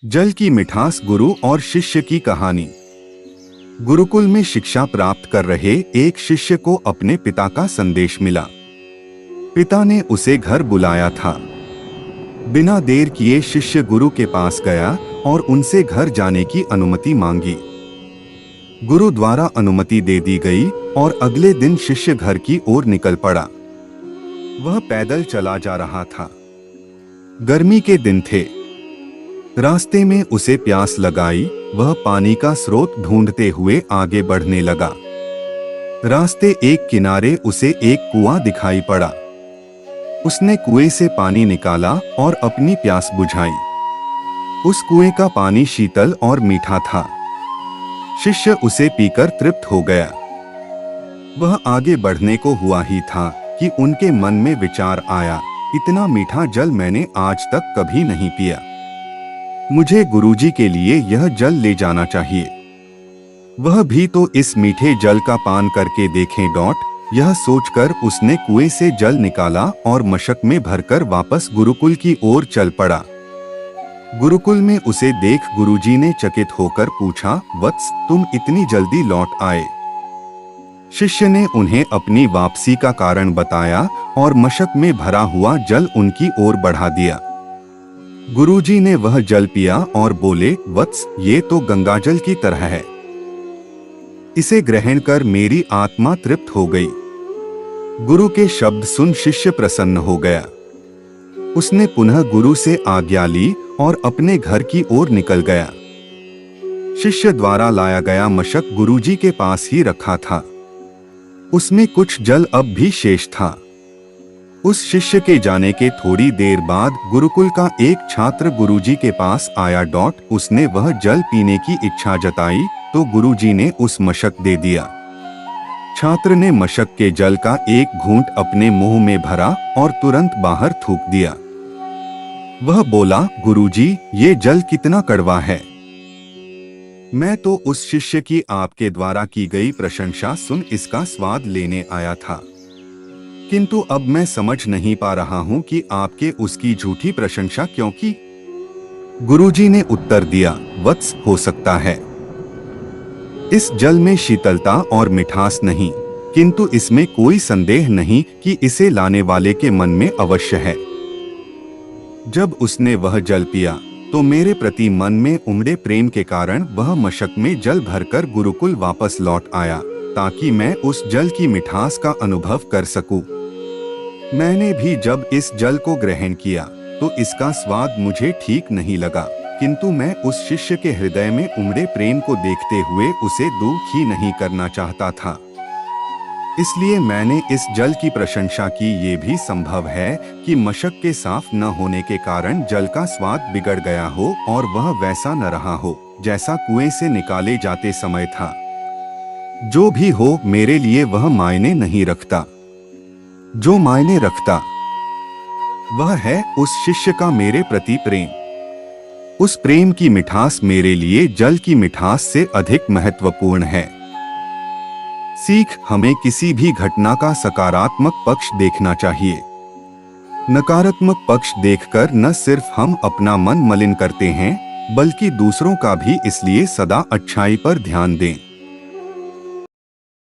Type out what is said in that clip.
जल की मिठास, गुरु और शिष्य की कहानी। गुरुकुल में शिक्षा प्राप्त कर रहे एक शिष्य को अपने पिता का संदेश मिला। पिता ने उसे घर बुलाया था। बिना देर किए शिष्य गुरु के पास गया और उनसे घर जाने की अनुमति मांगी। गुरु द्वारा अनुमति दे दी गई और अगले दिन शिष्य घर की ओर निकल पड़ा। वह पैदल चला जा रहा था। गर्मी के दिन थे। रास्ते में उसे प्यास लगाई। वह पानी का स्रोत ढूंढते हुए आगे बढ़ने लगा। रास्ते एक किनारे उसे एक कुआं दिखाई पड़ा। उसने कुएं से पानी निकाला और अपनी प्यास बुझाई। उस कुएं का पानी शीतल और मीठा था। शिष्य उसे पीकर तृप्त हो गया। वह आगे बढ़ने को हुआ ही था कि उनके मन में विचार आया, इतना मीठा जल मैंने आज तक कभी नहीं पिया। मुझे गुरुजी के लिए यह जल ले जाना चाहिए। वह भी तो इस मीठे जल का पान करके देखें। यह सोचकर उसने कुएं से जल निकाला और मशक में भरकर वापस गुरुकुल की ओर चल पड़ा। गुरुकुल में उसे देख गुरुजी ने चकित होकर पूछा, वत्स, तुम इतनी जल्दी लौट आए? शिष्य ने उन्हें अपनी वापसी का कारण बताया और मशक में भरा हुआ जल उनकी ओर बढ़ा दिया। गुरुजी ने वह जल पिया और बोले, वत्स, ये तो गंगाजल की तरह है। इसे ग्रहण कर मेरी आत्मा तृप्त हो गई। गुरु के शब्द सुन शिष्य प्रसन्न हो गया। उसने पुनः गुरु से आज्ञा ली और अपने घर की ओर निकल गया। शिष्य द्वारा लाया गया मशक गुरुजी के पास ही रखा था। उसमें कुछ जल अब भी शेष था। उस शिष्य के जाने के थोड़ी देर बाद गुरुकुल का एक छात्र गुरुजी के पास आया। उसने वह जल पीने की इच्छा जताई तो गुरुजी ने उस मशक दे दिया। छात्र ने मशक के जल का एक घूंट अपने मुंह में भरा और तुरंत बाहर थूक दिया। वह बोला, गुरुजी, ये जल कितना कड़वा है। मैं तो उस शिष्य की आपके द्वारा की गई प्रशंसा सुन इसका स्वाद लेने आया था, किंतु अब मैं समझ नहीं पा रहा हूं कि आपके उसकी झूठी प्रशंसा क्यों की। गुरुजी ने उत्तर दिया, वत्स, हो सकता है इस जल में शीतलता और मिठास नहीं, किंतु इसमें कोई संदेह नहीं कि इसे लाने वाले के मन में अवश्य है। जब उसने वह जल पिया तो मेरे प्रति मन में उमड़े प्रेम के कारण वह मशक में जल भरकर गुरुकुल वापस लौट आया, ताकि मैं उस जल की मिठास का अनुभव कर सकूं। मैंने भी जब इस जल को ग्रहण किया तो इसका स्वाद मुझे ठीक नहीं लगा, किंतु मैं उस शिष्य के हृदय में उमड़े प्रेम को देखते हुए उसे दुख ही नहीं करना चाहता था। इसलिए मैंने इस जल की प्रशंसा की। ये भी संभव है कि मशक के साफ न होने के कारण जल का स्वाद बिगड़ गया हो और वह वैसा न रहा हो जैसा कुएं से निकाले जाते समय था। जो भी हो, मेरे लिए वह मायने नहीं रखता। जो मायने रखता वह है उस शिष्य का मेरे प्रति प्रेम। उस प्रेम की मिठास मेरे लिए जल की मिठास से अधिक महत्वपूर्ण है। सीख, हमें किसी भी घटना का सकारात्मक पक्ष देखना चाहिए। नकारात्मक पक्ष देखकर न सिर्फ हम अपना मन मलिन करते हैं, बल्कि दूसरों का भी। इसलिए सदा अच्छाई पर ध्यान दें।